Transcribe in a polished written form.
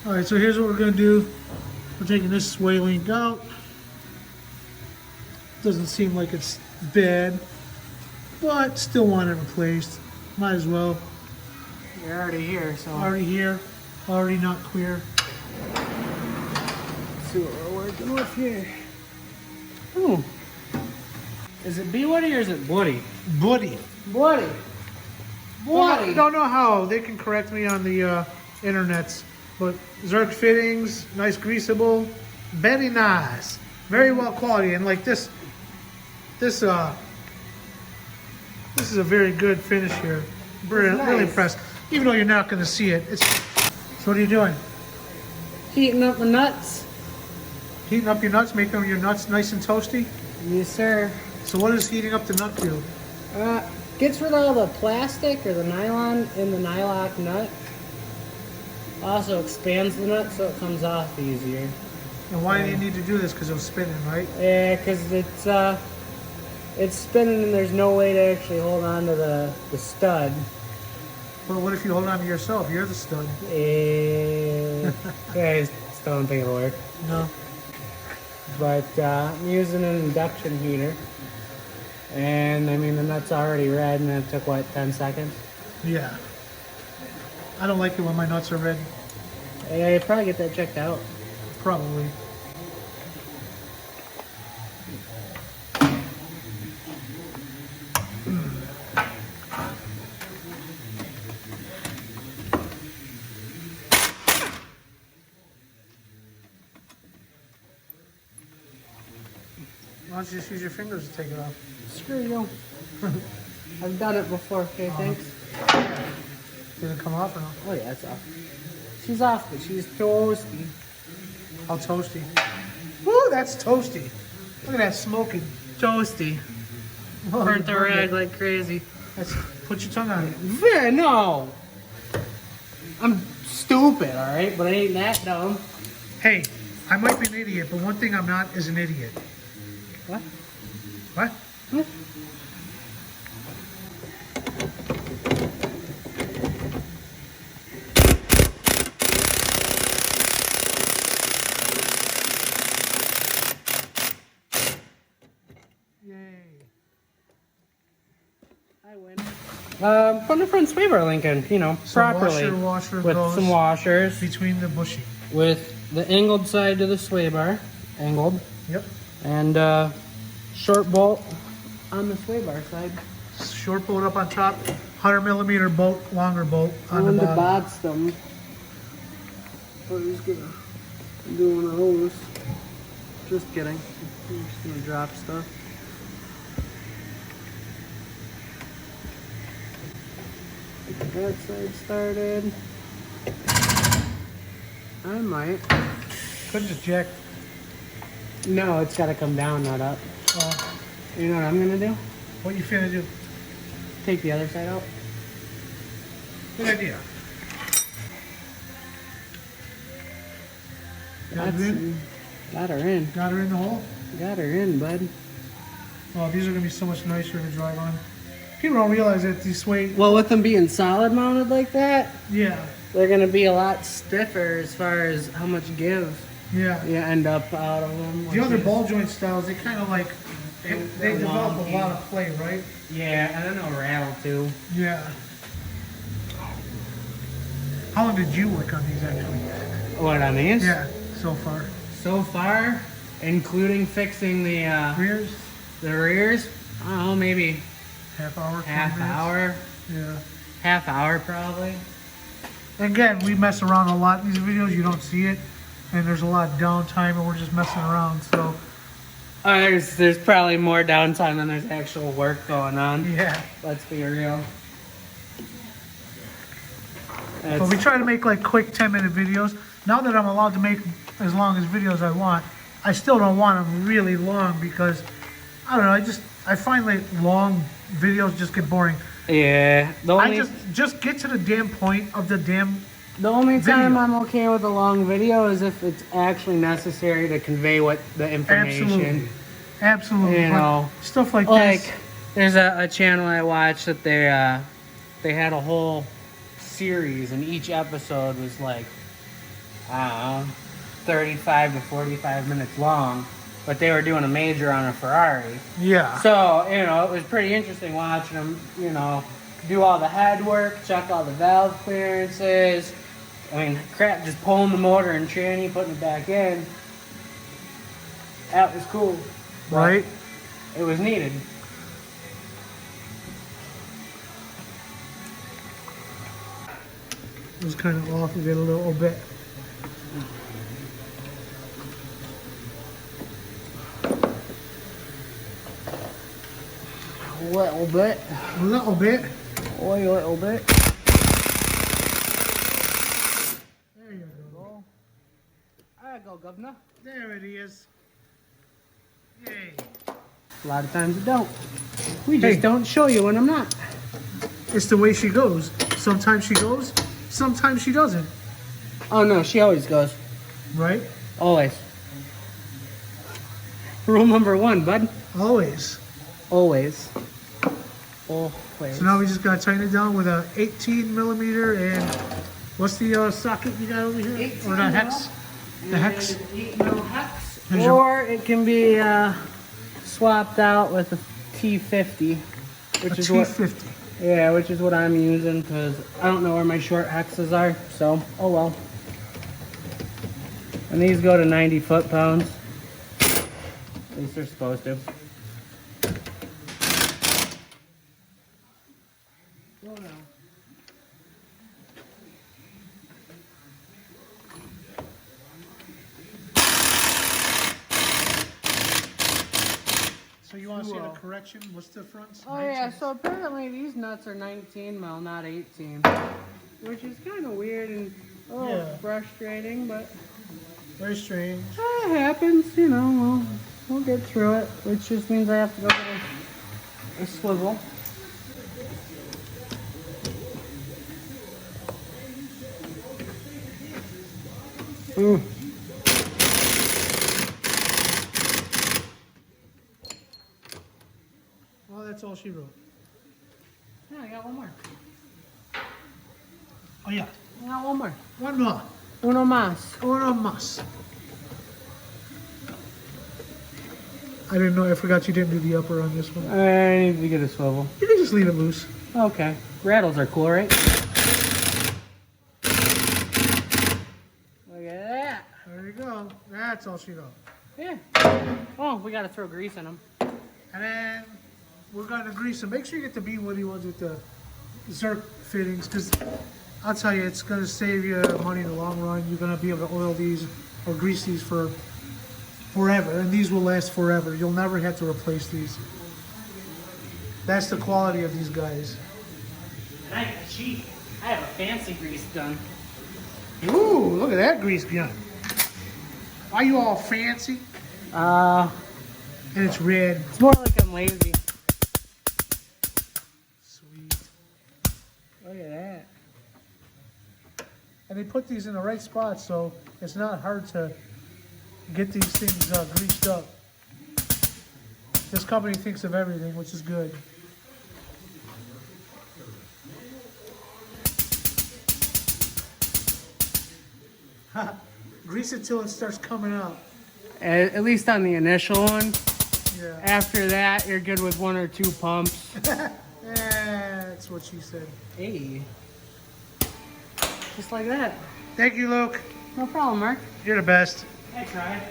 All right, so here's what we're gonna do. We're taking this sway link out. Doesn't seem like it's bad, but still want it replaced. Might as well. You're already here, so. Already here, already not clear. Let's see what we're working with here. Ooh. Is it bwoody or is it bwoody? Bwoody. Bwoody. Well, I don't know how. They can correct me on the internets. But Zerk fittings, nice greasable, very nice. Very well quality. And like this is a very good finish here. Really, nice. Really impressed. Even though you're not going to see it. So what are you doing? Heating up the nuts. Heating up your nuts, making your nuts nice and toasty? Yes, sir. So what does heating up the nut do? Gets rid of all the plastic or the nylon in the nylock nut. Also expands the nut so it comes off easier. And why do you need to do this? Because it was spinning, right? Yeah, because it's spinning and there's no way to actually hold on to the stud. Well, what if you hold on to yourself? You're the stud. Yeah, I still don't think it'll work. No. But I'm using an induction heater. And I mean, the nut's already red and it took, what, 10 seconds? Yeah. I don't like it when my nuts are red. Yeah, you probably get that checked out. Probably. Why don't you just use your fingers to take it off? Screw you. I've done it before, okay, thanks. Did it come off or no? Oh yeah, it's off. She's off, but she's toasty. How toasty. Woo, that's toasty. Look at that smoking. Toasty. Whoa, Burnt the burned rag it. like crazy. Put your tongue on it. Yeah, no. I'm stupid, alright? But I ain't that dumb. Hey, I might be an idiot, but one thing I'm not is an idiot. What? What? What? Yay. I win. Put the front swivel link in, you know, So properly. washer with goes some washers. between the bushing. With the angled side to the sway bar. Angled. Yep. And short bolt on the sway bar side. Short bolt up on top, 100 millimeter bolt, longer bolt on the bottom. bottom. I'm just gonna do one of those. Just kidding. I'm just gonna drop stuff. Get that side started. I might. Couldn't just jack. No, it's gotta come down, not up. You know what I'm gonna do? What you finna do? Take the other side out. Good idea. Got her in? Got her in. Got her in the hole? Got her in, bud. Oh, these are gonna be so much nicer to drive on. People don't realize that these sway. Well, with them being solid mounted like that, Yeah. they're gonna be a lot stiffer as far as how much give Yeah. you end up out of them. The other ball joint styles, they kind of like they develop a lot of play, right? Yeah, and then they'll rattle too. Yeah. How long did you work on these actually? What on these? Yeah, so far. So far, including fixing the Rears? rears, I don't know, maybe Half hour? 20 half minutes? hour. Yeah. Half hour probably. Again, we mess around a lot in these videos. You don't see it. And there's a lot of downtime and we're just messing around. So, There's probably more downtime than there's actual work going on. yeah. Let's be real. But we try to make like quick 10-minute videos. Now that I'm allowed to make as long as videos I want, I still don't want them really long because, I don't know, I find like long videos just get boring. Yeah. I just get to the damn point of the damn The only time video. I'm okay with a long video is if it's actually necessary to convey what the information. Absolutely. You But know, stuff like like this. there's a channel I watched that they had a whole series and each episode was like I don't know, 35 to 45 minutes long, but they were doing a major on a Ferrari. Yeah. So, you know, it was pretty interesting watching them, you know, do all the head work, check all the valve clearances. I mean, crap, just pulling the motor and tranny, putting it back in. That was cool. Right? It was needed. It was kind of off of it a little bit. A little bit. A little bit. Only a little bit. There you go. There you go, governor. There it is. Yay. A lot of times it don't. We just don't show you when I'm not. It's the way she goes. Sometimes she goes, sometimes she doesn't. Oh no, she always goes. Right? Always. Rule number 1, bud. Always. Always. Always. So now we just gotta tighten it down with a 18 millimeter and what's the socket you got over here? 18 Or the hex? The hex? 8 mil hex. Here's your- Or it can be swapped out with a T50, which A is what. T50. Yeah, which is what I'm using because I don't know where my short hexes are. So, oh well. And these go to 90 foot-pounds. At least they're supposed to. Oh no. So you want to see the correction? What's the front? Oh yeah, so apparently these nuts are 19 mil, not 18. Which is kind of weird and a little frustrating, but Very strange. it happens, you know, we'll get through it. Which just means I have to go get a swivel. Ooh. Well, that's all she wrote. Yeah, I got one more. Oh yeah. I got one more. One more. Uno más. Uno más. I didn't know. I forgot you didn't do the upper on this one. I need to get a swivel. You can just leave it loose. Okay. Rattles are cool, right? Look at that. There you go. That's all she wrote. Yeah. Oh, we gotta throw grease in them. And then we're going to grease them. Make sure you get the bwoody ones with the Zerk fittings, because I'll tell you, it's going to save you money in the long run. You're going to be able to oil these or grease these for forever, and these will last forever. You'll never have to replace these. That's the quality of these guys. And I got cheap. I have a fancy grease gun. Ooh, look at that grease gun. Are you all fancy? And it's red. It's more like I'm lazy. Sweet. Look at that. And they put these in the right spot, so it's not hard to get these things greased up. This company thinks of everything, which is good. Grease it till it starts coming out. At least on the initial one. Yeah. After that, you're good with 1 or 2 pumps. That's what she said. Hey. Just like that. Thank you, Luke. No problem, Mark. You're the best. I tried.